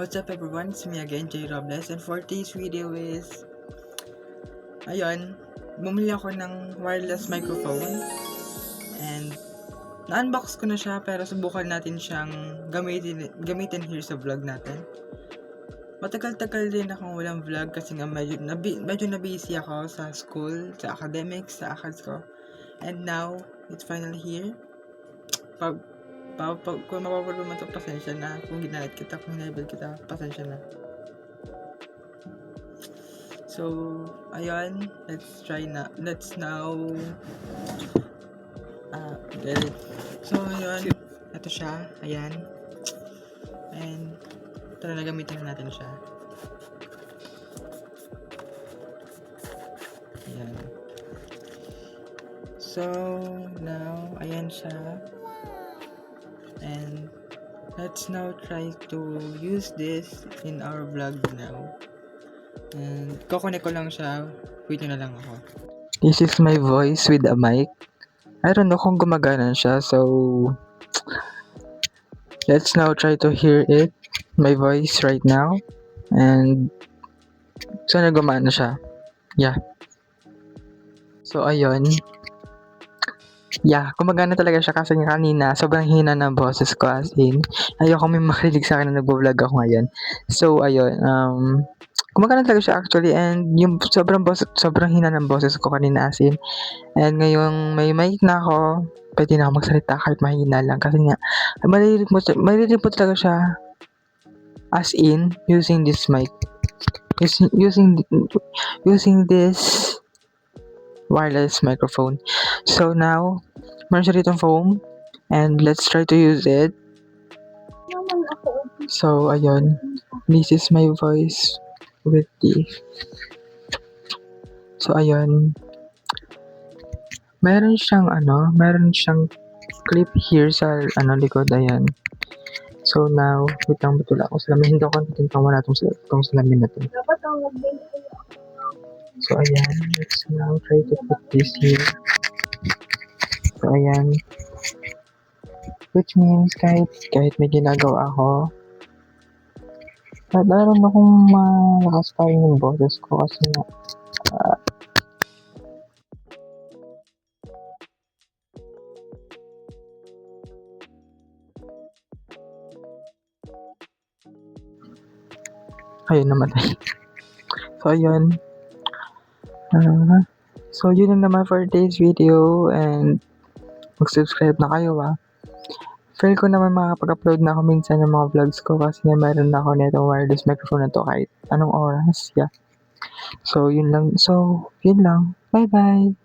What's up everyone, it's me again, Jay Robles, and for today's video is ayun, bumili ako ng wireless microphone and na-unbox ko na siya pero subukan natin siyang gamitin here sa vlog natin. Matagal-tagal din akong walang vlog kasi nga medyo na-busy ako sa school, sa academics, sa ACADS ko, and now it's finally here. Kung mapapalo man ito, pasensya na. Kung ginalit kita, kung hinabel kita, pasensya na. So, ayun, let's now get it. So, ayun, ito siya, ayan. And, tara na gamitin natin siya. Ayan. So, now, ayan siya. And let's now try to use this in our vlog now. And kukunik ko lang siya. Wait nyo na lang ako. This is my voice with a mic. I don't know kung gumagana siya. So let's now try to hear it. My voice right now. And sana gumana siya. Yeah. So ayun. Yeah, gumagana talaga siya kasi kanina sobrang hina ng boses ko, as in ayoko may makinig sa akin na nagvo-vlog ako ngayon. So ayun, gumagana talaga siya actually, and yung sobrang hina ng boses ko kanina, as in, and ngayong may mic na ako, pwede na ako magsalita kahit mahina lang kasi nga maririnig mo talaga siya, as in using this mic, using this wireless microphone. So now, meron siya ditong foam, and let's try to use it. So ayun, this is my voice with the, so ayun, meron siyang clip here sa likod, ayan. So now, wait lang, batula ako salamin, hindi ako wala itong salamin na to. So ayan, let's now try to put this here. So ayan, which means kahit may ginagawa ako, alam na kung malakas pa rin yung boses ko kasi nga ayun, namatay. So ayun, so yun na naman for today's video, and mag-subscribe na kayo Feel ko naman makapag-upload na ako minsan ng mga vlogs ko kasi nga meron na ako netong wireless microphone na to kahit anong oras. Yeah. So yun lang. Bye bye.